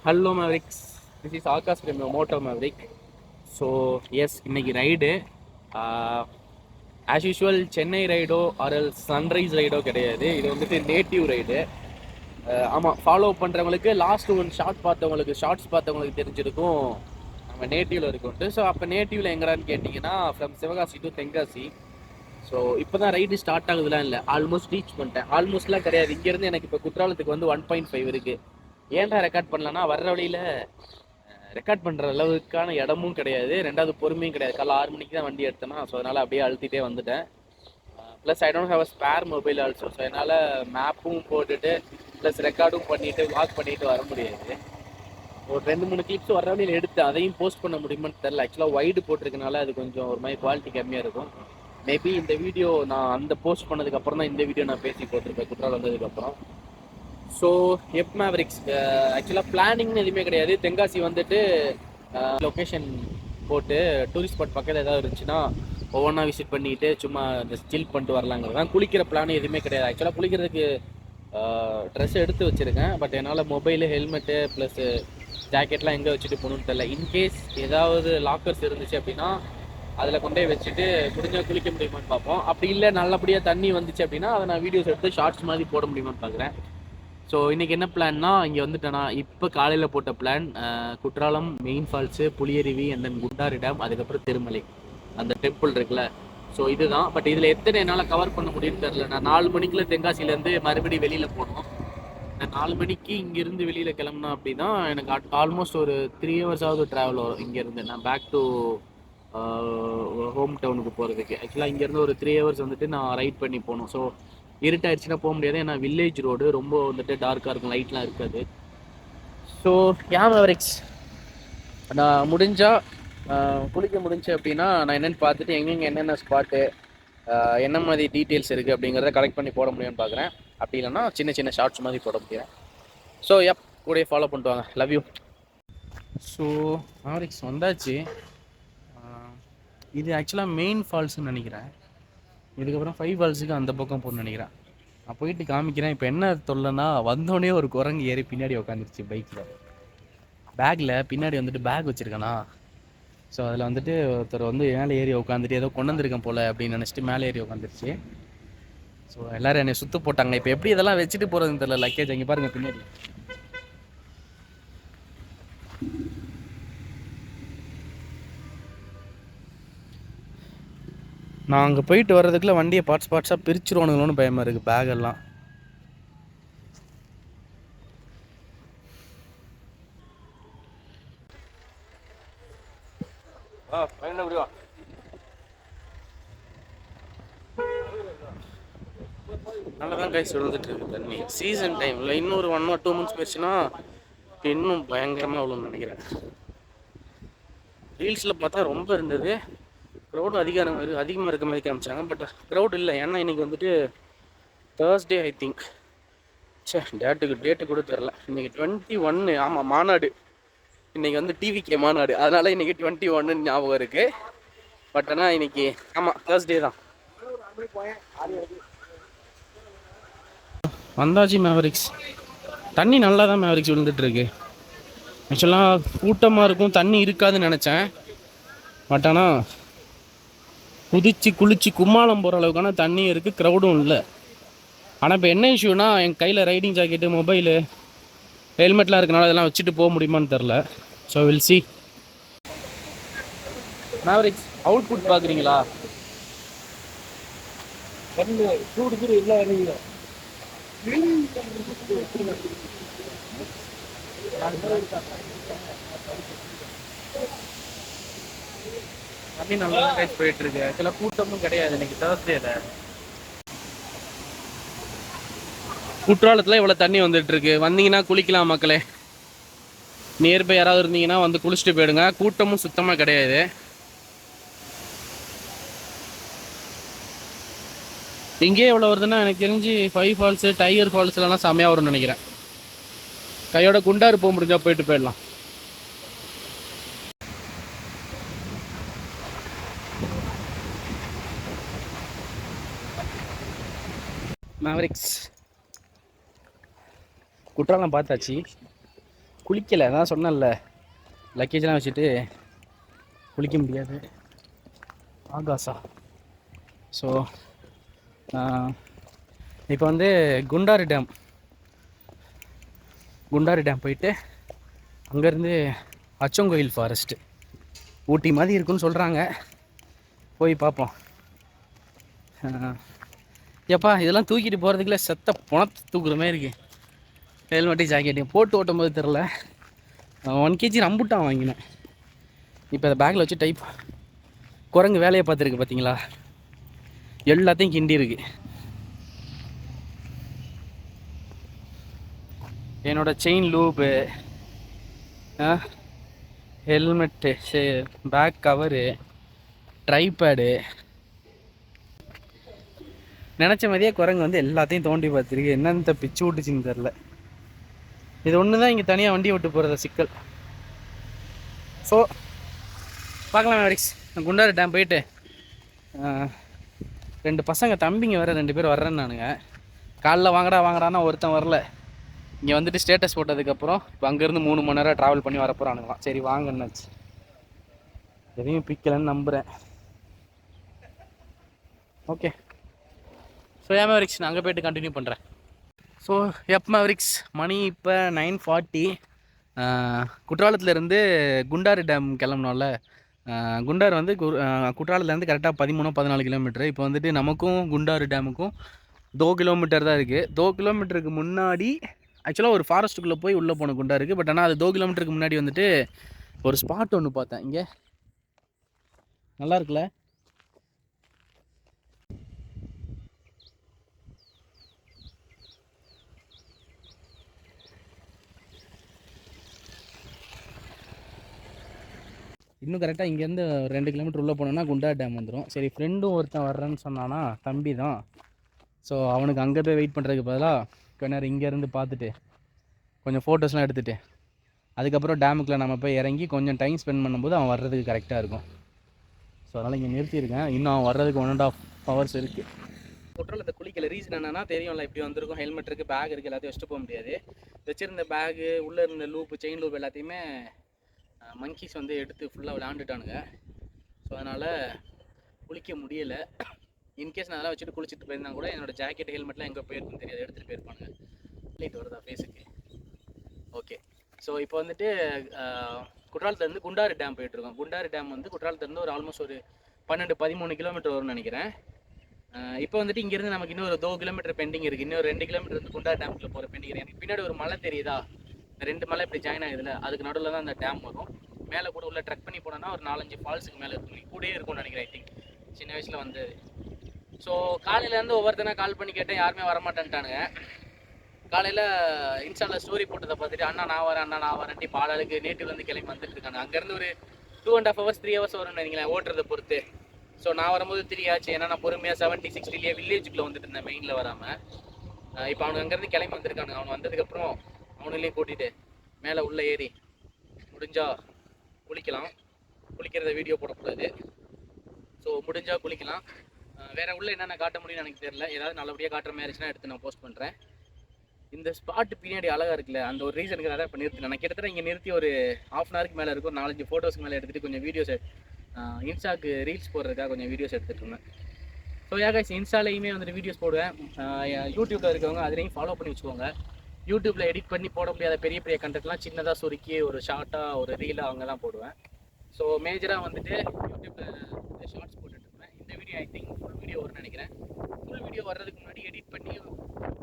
Hello mavericks, this is Akash from moto maverick. So yes, இன்னைக்கு ride as usual Chennai ரைடோ or sunrise ரைடோ கிடையாது. இது வந்துட்டு நேட்டிவ் ரைடு. ஆமாம், ஃபாலோ பண்ணுறவங்களுக்கு லாஸ்ட் ஒன் ஷார்ட்ஸ் பார்த்தவங்களுக்கு தெரிஞ்சிருக்கும் நம்ம நேட்டிவில் இருக்கும்ட்டு. ஸோ அப்போ நேட்டிவில் எங்கடான்னு கேட்டிங்கன்னா from Sivakasi to Tenkasi. So இப்போ தான் ரைடு ஸ்டார்ட் ஆகுதுலாம் இல்லை, ஆல்மோஸ்ட் ரீச் பண்ணிட்டேன். ஆல்மோஸ்ட்லாம் கிடையாது, இங்கேருந்து எனக்கு இப்போ குற்றாலத்துக்கு வந்து 1.5 இருக்குது. ஏன்டா ரெக்கார்ட் பண்ணலன்னா வர்ற வழியில் ரெக்கார்ட் பண்ணுற அளவுக்கான இடமும் கிடையாது, ரெண்டாவது பொறுமையும் கிடையாது. காலைல 6 மணிக்கு தான் வண்டி எடுத்தேன்னா, ஸோ அதனால் அப்படியே அழுத்திட்டே வந்துட்டேன். Plus I don't have a spare mobile also. So என்னால் மேப்பும் போட்டுட்டு ப்ளஸ் ரெக்கார்டும் பண்ணிவிட்டு வாக் பண்ணிட்டு வர முடியாது. ஒரு 2-3 கிளிப்ஸ் வர வழியில் எடுத்து அதையும் போஸ்ட் பண்ண முடியுமான்னு தெரில. ஆக்சுவலாக வைடு போட்டிருக்கனால அது கொஞ்சம் ஒரு மாதிரி குவாலிட்டி கம்மியாக இருக்கும். மேபி இந்த வீடியோ நான் அந்த போஸ்ட் பண்ணதுக்கப்புறம் தான் இந்த வீடியோ நான் பேசி போட்டிருப்பேன் குற்றாலம் வந்ததுக்கப்புறம். ஸோ எப் மேவரிக்ஸ் ஆக்சுவலாக பிளானிங்னு எதுவுமே கிடையாது. தென்காசி வந்துட்டு லொக்கேஷன் போட்டு டூரிஸ்ட் ஸ்பாட் பக்கத்தில் ஏதாவது இருந்துச்சுன்னா ஒவ்வொன்றா விசிட் பண்ணிட்டு சும்மா இந்த ஸ்டில் பண்ணிட்டு வரலாங்கிறது தான். குளிக்கிற பிளான் எதுவுமே கிடையாது. ஆக்சுவலாக குளிக்கிறதுக்கு ட்ரெஸ் எடுத்து வச்சுருக்கேன். பட் என்னால் மொபைலு, ஹெல்மெட்டு ப்ளஸ் ஜாக்கெட்லாம் எங்கே வச்சுட்டு போகணுன்னு தெரில. இன்கேஸ் ஏதாவது லாக்கர்ஸ் இருந்துச்சு அப்படின்னா அதில் கொண்டே வச்சுட்டு முடிஞ்சால் குளிக்க முடியுமான்னு பார்ப்போம். அப்படி இல்லை நல்லபடியாக தண்ணி வந்துச்சு அப்படின்னா அதை நான் வீடியோஸ் எடுத்து ஷார்ட்ஸ் மாதிரி போட முடியுமான்னு பார்க்குறேன். ஸோ இன்றைக்கி என்ன பிளான்னா, இங்கே வந்துட்டேன்னா இப்போ காலையில் போட்ட plan Courtallam main falls, Puliyaruvi and then குண்டாரி டேம், அதுக்கப்புறம் திருமலை அந்த டெம்பிள் இருக்குல்ல. ஸோ இதுதான். பட் இதில் எத்தனை என்னால் கவர் பண்ண முடியும்னு தெரில. நான் 4 மணிக்குள்ளே தென்காசியிலேருந்து மறுபடியும் வெளியில் போகணும். நான் 4 மணிக்கு இங்கேருந்து வெளியில் கிளம்புனா அப்படின்னா எனக்கு ஆல்மோஸ்ட் ஒரு 3 ஹவர்ஸாவது ட்ராவல் வரும் இங்கேருந்து நான் பேக் டு ஹோம் டவுனுக்கு போகிறதுக்கு. ஆக்சுவலாக இங்கேருந்து ஒரு 3 ஹவர்ஸ் வந்துட்டு நான் ரைட் பண்ணி போகணும். ஸோ இருட்டாயிடுச்சுன்னா போக முடியாது, ஏன்னா வில்லேஜ் ரோடு ரொம்ப வந்துட்டு டார்க்காக இருக்கும், லைட்லாம் இருக்காது. ஸோ மேவரிக்ஸ், நான் முடிஞ்சால் குளிக்க முடிஞ்சு அப்படின்னா நான் என்னென்னு பார்த்துட்டு எங்கெங்கே என்னென்ன ஸ்பாட்டு என்ன மாதிரி டீட்டெயில்ஸ் இருக்குது அப்படிங்கிறத கலெக்ட் பண்ணி போட முடியும்னு பார்க்குறேன். அப்படி இல்லைன்னா சின்ன சின்ன ஷார்ட்ஸ் மாதிரி போட முடியும். ஸோ கூட ஃபாலோ பண்ணிட்டு வாங்க. Love you. ஸோ மேவரிக்ஸ் வந்தாச்சு. இது ஆக்சுவலாக மெயின் ஃபால்ஸ்ன்னு நினைக்கிறேன். இதுக்கப்புறம் 5 ஃபால்ஸுக்கு அந்த பக்கம் போகணுன்னு நினைக்கிறேன். நான் போயிட்டு காமிக்கிறேன். இப்போ என்ன தொல்லைன்னா, வந்தோடனே ஒரு குரங்கு ஏறி பின்னாடி உட்காந்துருச்சு பைக்கில். பேக்கில் பின்னாடி வந்துட்டு பேக் வச்சுருக்கேனா, ஸோ அதில் வந்துட்டு ஒருத்தர் வந்து மேலே ஏறி உட்காந்துட்டு ஏதோ கொண்டு வந்திருக்கேன் போல் அப்படின்னு நினச்சிட்டு மேலே ஏறி உட்காந்துருச்சு. ஸோ எல்லோரும் என்னை சுற்று போட்டாங்க. இப்போ எப்படி இதெல்லாம் வச்சுட்டு போகிறதுன்னு தெரியல. லக்கேஜ் அங்கே பாருங்கள் பின்னாடி. நான் அங்கே போயிட்டு வர்றதுக்குள்ளே வண்டியை பார்ட்ஸாக பிரிச்சுருவானுங்களோன்னு பயமாக இருக்குது பேக்கெல்லாம். நல்லா தான் கைஸ் விழுந்துட்டு இருக்கு தண்ணி. சீசன் டைமில் இன்னொரு 1 or 2 months போயிடுச்சுன்னா இன்னும் பயங்கரமாக விழுன்னு நினைக்கிறேன். ரீல்ஸில் பார்த்தா ரொம்ப இருந்தது, க்ரௌடு அதிகமாக இருக்க மாதிரி காமிச்சாங்க. பட் க்ரௌட் இல்லை, ஏன்னா இன்றைக்கி வந்துட்டு தேர்ஸ்டே ஐ திங்க். டேட்டு கூட தெரில. இன்றைக்கி 21. ஆமாம், மாநாடு. இன்றைக்கி வந்து டிவிகே மாநாடு, அதனால் இன்றைக்கி 21 ஞாபகம் இருக்குது. பட் ஆனால் இன்றைக்கி ஆமாம் தேர்ஸ்டே தான். வந்தாச்சு மேவரிக்ஸ். தண்ணி நல்லா தான் மேவரிக்ஸ் விழுந்துட்டுருக்கு. ஆக்சுவலாக கூட்டமாக இருக்கும், தண்ணி இருக்காதுன்னு நினச்சேன். பட் ஆனால் குளிச்சு கும்மாளம் போகிற அளவுக்கான தண்ணி இருக்குது, க்ரௌடும் இல்லை. ஆனால் இப்போ என்ன இஷ்யூனா, என் கையில் ரைடிங் ஜாக்கெட்டு, மொபைலு, ஹெல்மெட்லாம் இருக்கனால அதெல்லாம் வச்சுட்டு போக முடியுமான்னு தெரில. So will see. Mavericks output பார்க்குறீங்களா? சூடு இல்லை இறங்கிங்க. தண்ணி நல்லா கைஸ் போயிட்டு இருக்கு. ஆக்சுவலாக கூட்டமும் கிடையாது இன்னைக்கு தேர்ஸ்டேல. குற்றாலத்தில் இவ்வளோ தண்ணி வந்துட்டு இருக்கு. வந்தீங்கன்னா குளிக்கலாம் மக்களே. நியர்பை யாராவது இருந்தீங்கன்னா வந்து குளிச்சுட்டு போயிடுங்க. கூட்டமும் சுத்தமாக கிடையாது. இங்கே எவ்வளோ வருதுன்னா எனக்கு தெரிஞ்சு 5 ஃபால்ஸு, டைகர் ஃபால்ஸ்லாம் செம்மையாக வரும்னு நினைக்கிறேன். கையோட குண்டாறு போக முடிஞ்சால் போயிட்டு போயிடலாம். மேவரிக்ஸ் குற்றாலம் பார்த்தாச்சு. குளிக்கலை, அதான் சொன்னேன்ல லக்கேஜ்லாம் வச்சுட்டு குளிக்க முடியாது. ஆகாசா. ஸோ இப்போ வந்து குண்டாறு டேம் போயிட்டு அங்கேருந்து அச்சங்கோயில் ஃபாரஸ்ட்டு ஊட்டி மாதிரி இருக்குன்னு சொல்கிறாங்க, போய் பார்ப்போம். எப்பா இதெல்லாம் தூக்கிட்டு போகிறதுக்குள்ள செத்த பணத்தை தூக்குற மாதிரி இருக்குது. ஹெல்மெட்டையும் ஜாக்கெட்டையும் போட்டு ஓட்டும் போது தெரில. 1 kg ரம்புட்டான் வாங்கினேன். இப்போ அதை பேக்கில் வச்சு டைப் குரங்கு வேலையை பார்த்துருக்கு பார்த்தீங்களா, எல்லாத்தையும் கிண்டி இருக்கு. என்னோட chain loop, helmet, bag cover, tripod, நினச்ச மாதிரியே குரங்கு வந்து எல்லாத்தையும் தோண்டி பார்த்துருக்கு. என்னென்ன பிச்சு விட்டுச்சின்னு தெரில. இது ஒன்று தான் இங்கே தனியாக வண்டி விட்டு போகிறத சிக்கல். ஸோ பார்க்கலாம் மேரிக்ஸ். குண்டாறு டேம் போயிட்டு 2 பசங்க தம்பிங்க வேறு 2 பேர் வர்றேன்னு நானுங்க. காலைல வாங்கடான்னா ஒருத்தன் வரல. இங்கே வந்துட்டு ஸ்டேட்டஸ் போட்டதுக்கப்புறம் இப்போ அங்கேருந்து 3 மணி நேரம் ட்ராவல் பண்ணி வரப்போகிறானுங்களாம். சரி வாங்கன்னாச்சு, எதையும் பிக்கலைன்னு நம்புகிறேன். ஓகே, ஸோ மேவரிக்ஸ் நான் அங்கே போய்ட்டு கண்டினியூ பண்ணுறேன். ஸோ மேவரிக்ஸ் மணி இப்போ 9:40. குற்றாலத்துலேருந்து குண்டாறு டேம் கிளம்புனோம்ல. குண்டாறு வந்து குற்றாலத்துலேருந்து கரெக்டாக 13-14 கிலோமீட்டர். இப்போ வந்துட்டு நமக்கும் குண்டாறு டேமுக்கும் 2 கிலோமீட்டர் தான் இருக்குது. 2 கிலோமீட்டருக்கு முன்னாடி ஆக்சுவலாக ஒரு ஃபாரஸ்ட்டுக்குள்ளே போய் உள்ளே போன குண்டாருக்கு. பட் ஆனால் அது 2 கிலோமீட்டருக்கு முன்னாடி வந்துட்டு ஒரு ஸ்பாட் ஒன்று பார்த்தேன். இங்கே நல்லா இருக்குல்ல, இன்னும் கரெக்டாக இங்கேருந்து 2 கிலோமீட்டர் உள்ளே போனோன்னா குண்டாறு டேம் வந்துடும். சரி, ஃப்ரெண்டும் ஒருத்தன் வர்றேன்னு சொன்னானா, தம்பி தான். ஸோ அவனுக்கு அங்கே போய் வெயிட் பண்ணுறதுக்கு பதிலாக கொஞ்ச நேரம் இங்கேருந்து பார்த்துட்டு கொஞ்சம் ஃபோட்டோஸ்லாம் எடுத்துகிட்டு அதுக்கப்புறம் டேமுக்குள்ளே நம்ம போய் இறங்கி கொஞ்சம் டைம் ஸ்பெண்ட் பண்ணும்போது அவன் வர்றதுக்கு கரெக்டாக இருக்கும். ஸோ அதனால் இங்கே நிறுத்தியிருக்கேன். இன்னும் அவன் வர்றதுக்கு 1.5 hours இருக்குது. குற்றாலத்தை குளிக்கல. ரீசன் என்னன்னா தெரியும்ல, இப்படி வந்திருக்கும். ஹெல்மெட் இருக்குது, பேக் இருக்குது, எல்லாத்தையும் வச்சுட்டு போக முடியாது. வச்சுருந்த பேகு, உள்ளே இருந்த லூப்பு, செயின் லூப் எல்லாத்தையுமே மங்கீஸ் வந்து எடுத்து ஃபுல்லாக விளையாண்டுட்டானுங்க. ஸோ அதனால் குளிக்க முடியலை. இன்கேஸ் நான் அதெல்லாம் வச்சுட்டு குளிச்சுட்டு போயிருந்தா கூட என்னோடய ஜாக்கெட், ஹெல்மெட்லாம் எங்கே போயிருக்குன்னு தெரியாது, எடுத்துகிட்டு போயிருப்பானுங்க. லைட் வருதா ஃபேஸுக்கு? ஓகே. ஸோ இப்போ வந்துட்டு குற்றாலத்துலேருந்து குண்டாறு டேம் போயிட்டுருக்கோம். குண்டாறு டேம் வந்து குற்றாலத்துலேருந்து ஒரு ஆல்மோஸ்ட் ஒரு 12-13 கிலோமீட்டர் வரும்னு நினைக்கிறேன். இப்போ வந்துட்டு இங்கேருந்து நமக்கு இன்னும் ஒரு 2 கிலோமீட்டர் பெண்டிங் இருக்குது. இன்னும் 2 கிலோமீட்டர் வந்து குண்டாறு டேமுக்குள்ள போகிற பெண்டிங் இருக்குது. எனக்கு பின்னாடி ஒரு மலை தெரியுதா, இந்த 2 மலை இப்படி ஜாயின் ஆகுதுல, அதுக்கு நடுவில் தான் அந்த டேம் வரும். மேலே கூட உள்ள ட்ரக் பண்ணி போனோன்னா ஒரு 4-5 ஃபால்ஸுக்கு மேலே இருக்கும். கூடயே இருக்கும்னு நினைக்கிறேன். ஐ திங்க் சின்ன வயசில் வந்து. ஸோ காலையிலேருந்து ஒவ்வொருத்தனா கால் பண்ணி கேட்டேன், யாருமே வரமாட்டேன்ட்டானுங்க. காலையில் இன்ஸ்டாவில் ஸ்டோரி போட்டதை பார்த்துட்டு அண்ணா நான் வரேன்ட்டு இப்போ ஆளுக்கு நேட்டிவ்லேருந்து கிளம்பி வந்துட்டு இருக்காங்க. அங்கேருந்து ஒரு 2.5 hours 3 hours வரும்னு நினைக்கிறேன் ஓட்டுறதை பொறுத்து. ஸோ நான் வரும்போது 3 ஆச்சு. ஏன்னா நான் பொறுமையாக 70-60 வில்லேஜுக்குள்ளே வந்துட்டு இருந்தேன், மெயினில் வராமல். இப்போ அவனுக்கு அங்கேருந்து கிளம்பி வந்திருக்கானுங்க. அவன் வந்ததுக்கப்புறம் அவனுங்களையும் கூட்டிகிட்டு மேலே உள்ளே ஏறி முடிஞ்சால் குளிக்கலாம். குளிக்கிறத வீடியோ போடக்கூடாது. ஸோ முடிஞ்சால் குளிக்கலாம். வேறு உள்ளே என்னென்ன காட்ட முடியும்னு எனக்கு தெரியல. ஏதாவது நல்லபடியாக காட்டுற மாதிரி இருந்துச்சுன்னா எடுத்து நான் போஸ்ட் பண்ணுறேன். இந்த ஸ்பாட்டு பின்னாடி அழகாக இருக்குல்ல, அந்த ஒரு ரீசனுக்கு தான் இப்போ நிறுத்தினேன். நான் கிட்டத்தட்ட இங்கே நிறுத்தி ஒரு 1/2 hour மேலே இருக்கும். 4-5 ஃபோட்டோஸ்க்கு மேலே எடுத்துகிட்டு கொஞ்சம் வீடியோஸ் இன்ஸ்டாக்கு ரீல்ஸ் போடுறதுக்காக கொஞ்சம் வீடியோஸ் எடுத்துகிட்டு இருந்தேன். ஸோ கைஸ், இன்ஸ்டாலையுமே வந்துட்டு வீடியோஸ் போடுவேன். யூடியூப்பில் இருக்கவங்க அதுலேயும் ஃபாலோ பண்ணி வச்சுக்கோங்க. யூடியூப்பில் எடிட் பண்ணி போட முடியாத பெரிய பெரிய கண்டென்ட்லாம் சின்னதாக சுருக்கி ஒரு ஷார்ட்டாக ஒரு ரீலாக அவங்க தான் போடுவேன். ஸோ மேஜராக வந்துட்டு யூடியூப்பில் ஷார்ட்ஸ் போட்டுட்ருப்பேன். இந்த video I think full video வரும்னு நினைக்கிறேன். ஃபுல் வீடியோ வர்றதுக்கு முன்னாடி எடிட் பண்ணி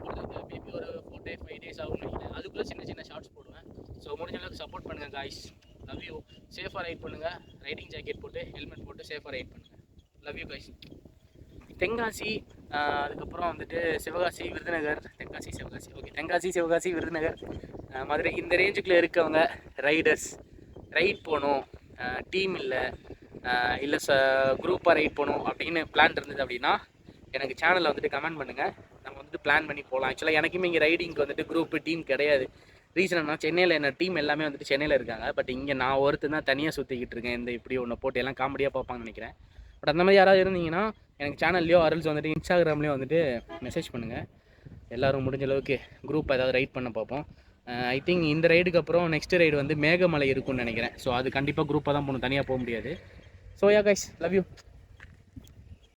போடுறதுக்கு மேபி ஒரு 4-5 days ஆகும் நினைக்கிறேன். அதுக்குள்ளே சின்ன ஷார்ட்ஸ் போடுவேன். ஸோ முடிஞ்ச அளவுக்கு சப்போர்ட் பண்ணுங்கள் காய்ஸ். Love you. சேஃபாக ரைட் பண்ணுங்கள். ரைடிங் ஜாக்கெட் போட்டு ஹெல்மெட் போட்டு சேஃபாக ரைட் பண்ணுங்கள். Love you guys. தென்காசி, அதுக்கப்புறம் வந்துட்டு சிவகாசி, விருதுநகர், தென்காசி, சிவகாசி, ஓகே, தென்காசி, சிவகாசி, விருதுநகர், மதுரை, இந்த ரேஞ்சுக்குள்ளே இருக்கவங்க ரைடர்ஸ் ரைட் போகணும், டீம் இல்லை குரூப்பாக ரைட் போகணும் அப்படின்னு பிளான் இருந்தது அப்படின்னா எனக்கு சேனலில் வந்துட்டு கமெண்ட் பண்ணுங்கள். நம்ம வந்துட்டு பிளான் பண்ணி போகலாம். ஆக்சுவலாக எனக்குமே இங்கே ரைடிங்க்கு வந்துட்டு குரூப்பு டீம் கிடையாது. ரீசன் என்ன, சென்னையில் என்ன டீம் எல்லாமே வந்துட்டு சென்னையில் இருக்காங்க. பட் இங்கே நான் ஒருத்தர் தான் தனியாக சுற்றிக்கிட்டு இருக்கேன். இந்த இப்படி ஒன்று போட்டு எல்லாம் காமெடியாக பார்ப்பாங்கன்னு நினைக்கிறேன். பட் அந்த மாதிரி யாராவது இருந்தீங்கன்னா எனக்கு சேனல்லையோ அரல்ஸ் வந்துட்டு இன்ஸ்டாகிராம்லேயோ வந்துட்டு மெசேஜ் பண்ணுங்கள். எல்லோரும் முடிஞ்ச அளவுக்கு குரூப் ஏதாவது ரைட் பண்ண பார்ப்போம். ஐ திங்க் இந்த ரைடுக்கு அப்புறம் நெக்ஸ்ட் ரைடு வந்து மேகமலை இருக்கும்னு நினைக்கிறேன். ஸோ அது கண்டிப்பாக குரூப்பாக தான் போகணும், தனியாக போக முடியாது. So yeah guys, love you.